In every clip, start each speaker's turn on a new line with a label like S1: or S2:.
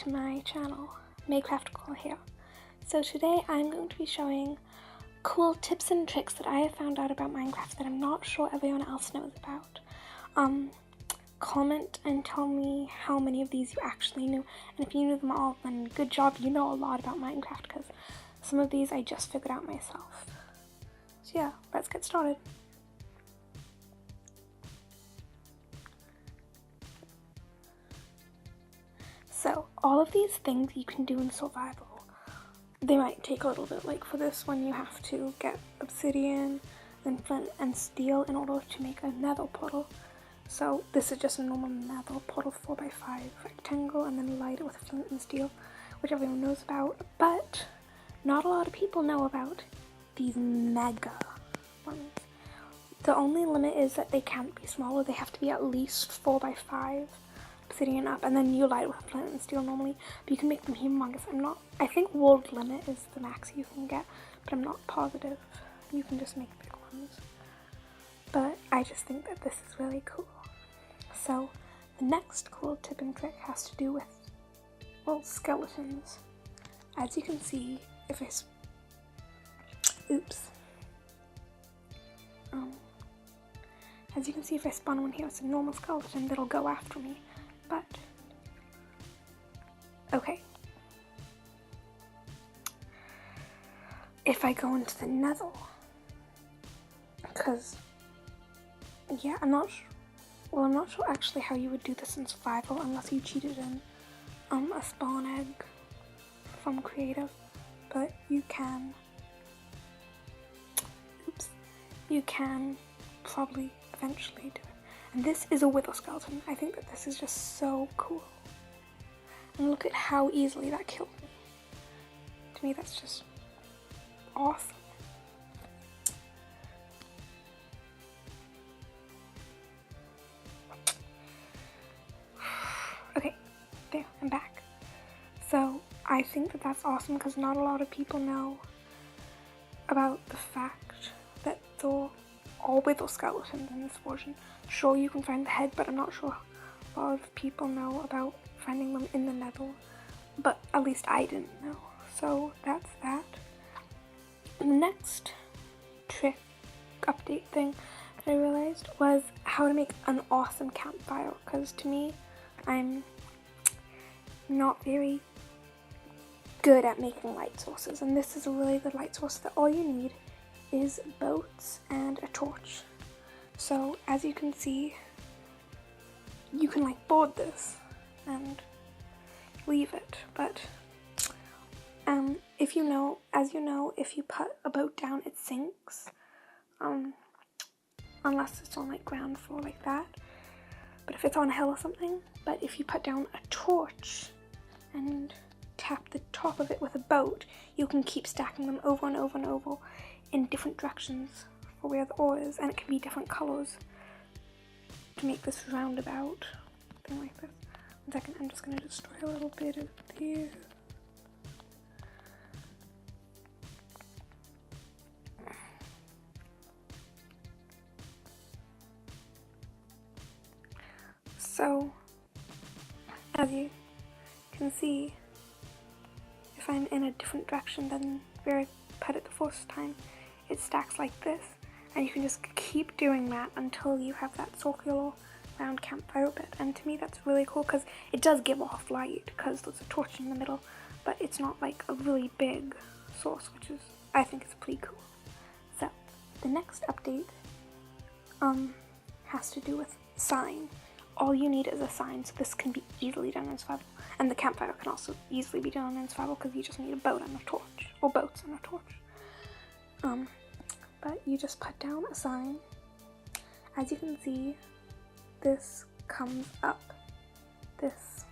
S1: to my channel, Maycraft here. So today I'm going to be showing cool tips and tricks that I have found out about Minecraft that I'm not sure everyone else knows about. Comment and tell me how many of these you actually knew, and if you knew them all, then good job, you know a lot about Minecraft, because some of these I just figured out myself. So yeah, let's get started. So, all of these things you can do in survival. They might take a little bit, like for this one you have to get obsidian, then flint and steel in order to make a nether portal. So this is just a normal nether portal 4x5 rectangle, and then light it with flint and steel, which everyone knows about, but not a lot of people know about these mega ones. The only limit is that they can't be smaller, they have to be at least 4x5 obsidian up, and then you light it with flint and steel normally, but you can make them humongous. I think world limit is the max you can get, but I'm not positive. You can just make big ones. But I just think that this is really cool. So the next cool tip and trick has to do with, well, skeletons. As you can see, if I as you can see, if I spawn one here, it's a normal skeleton that'll go after me. But okay, if I go into the nether, because yeah, I'm not sure actually how you would do this in survival unless you cheated in a spawn egg from creative, but you can probably eventually do it. And this is a wither skeleton. I think that this is just so cool. And look at how easily that killed me. To me, that's just awesome. Okay, there, I'm back. So I think that that's awesome because not a lot of people know about the fact that they're all wither skeletons in this version. Sure, you can find the head, but I'm not sure a lot of people know about finding them in the nether. But at least I didn't know. So that's that. And the next trick update thing that I realized was how to make an awesome campfire. Because to me, I'm not very good at making light sources, and this is a really good light source that all you need is boats and a torch. So as you can see, you can like board this and leave it, but if you put a boat down, it sinks, unless it's on like ground floor like that, but if it's on a hill or something. But if you put down a torch and tap the top of it with a boat, you can keep stacking them over and over and over in different directions for where the ore is, and it can be different colors to make this roundabout thing like this. 1 second, I'm just going to destroy a little bit of this. So, as you can see, if I'm in a different direction than where I put it the first time, it stacks like this, and you can just keep doing that until you have that circular round campfire bit. And to me that's really cool because it does give off light because there's a torch in the middle, but it's not like a really big source, which is, I think, is pretty cool. So the next update has to do with sign. All you need is a sign, so this can be easily done in survival, and the campfire can also easily be done in survival because you just need a boat and a torch, or boats and a torch. But you just put down a sign. As you can see, this comes up, this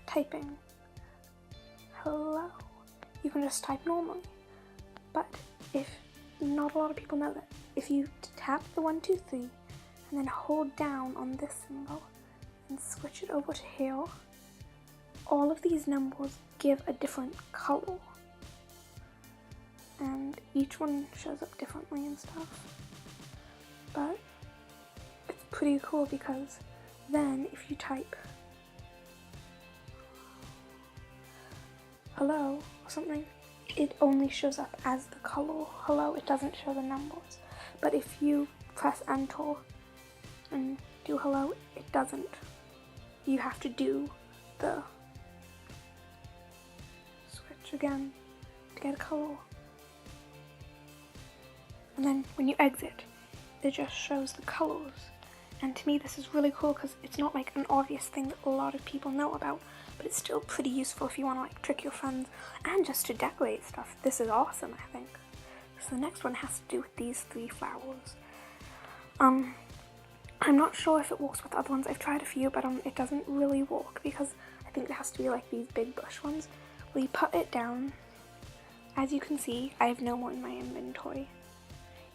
S1: typing hello. You can just type normally, but if not a lot of people know that, if you tap the 1, 2, 3 and then hold down on this symbol and switch it over to here, all of these numbers give a different color, and each one shows up differently and stuff. But it's pretty cool because then if you type hello or something, it only shows up as the color hello. It doesn't show the numbers. But if you press enter and do hello, it doesn't. You have to do the switch again to get a color. And then when you exit, it just shows the colors. And to me this is really cool because it's not like an obvious thing that a lot of people know about, but it's still pretty useful if you want to like trick your friends and just to decorate stuff. This is awesome, I think. So the next one has to do with these 3 flowers. I'm not sure if it works with other ones. I've tried a few, but it doesn't really work because I think it has to be like these big bush ones. Well, you put it down. As you can see, I have no more in my inventory.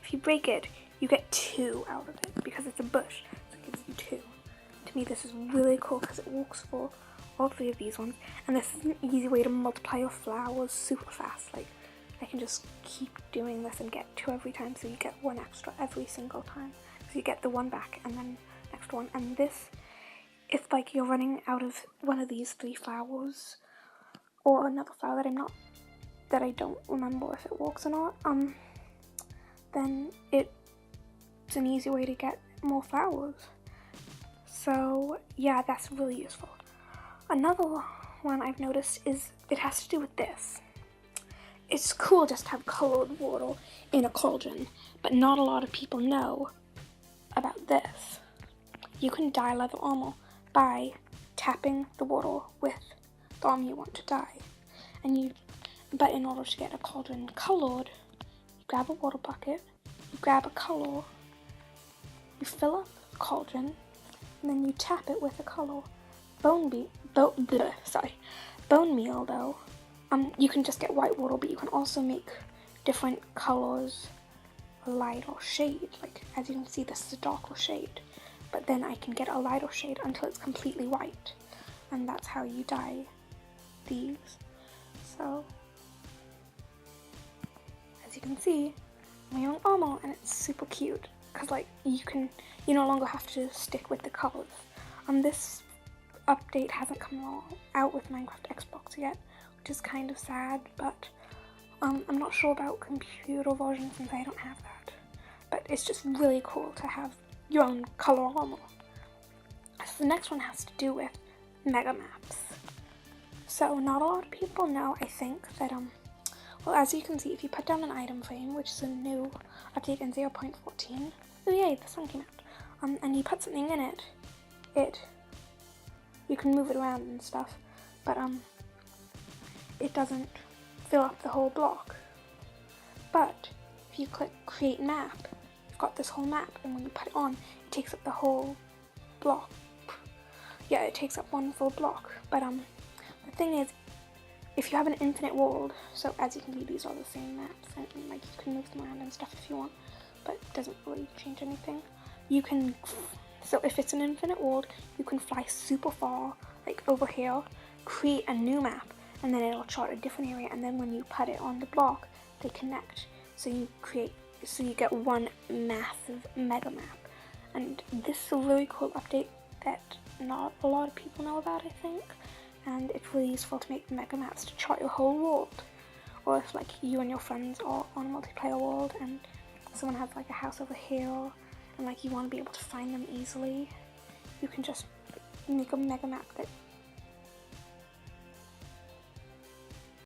S1: If you break it, you get 2 out of it because it's a bush, so it gives you 2. To me, this is really cool because it works for all 3 of these ones, and this is an easy way to multiply your flowers super fast. Like, I can just keep doing this and get 2 every time, so you get 1 extra every single time. So you get the 1 back and then next one. And this, if like you're running out of one of these 3 flowers or another flower that I don't remember if it works or not, then it's an easy way to get more flowers. So yeah, that's really useful. Another one I've noticed is it has to do with this. It's cool just to have colored water in a cauldron, but not a lot of people know about this. You can dye leather armor by tapping the water with the armor you want to dye. But in order to get a cauldron colored, you grab a water bucket, you grab a color, you fill up the cauldron, and then you tap it with a color. Bone meal though. You can just get white water, but you can also make different colors, light or shade. Like as you can see, this is a darker shade, but then I can get a lighter shade until it's completely white, and that's how you dye these. So as you can see, I'm wearing armor and it's super cute because like you no longer have to stick with the colors. This update hasn't come out with Minecraft Xbox yet, which is kind of sad, but I'm not sure about computer version since I don't have that. But it's just really cool to have your own color armor. So the next one has to do with mega maps. So not a lot of people know, I think, that well, as you can see, if you put down an item frame, which is a new update in 0.14, oh yay, the sun came out, and you put something in it, you can move it around and stuff, but it doesn't fill up the whole block. But if you click create map, you've got this whole map, and when you put it on, it takes up the whole block. Yeah, it takes up one full block. But the thing is, if you have an infinite world, so as you can see, these are the same maps, and like you can move them around and stuff if you want, but it doesn't really change anything. So if it's an infinite world, you can fly super far, like over here, create a new map, and then it'll chart a different area, and then when you put it on the block, they connect. So you get one massive mega map. And this is a really cool update that not a lot of people know about, I think. And it's really useful to make mega maps to chart your whole world. Or if like you and your friends are on a multiplayer world and someone has like a house over here and like you want to be able to find them easily, you can just make a mega map that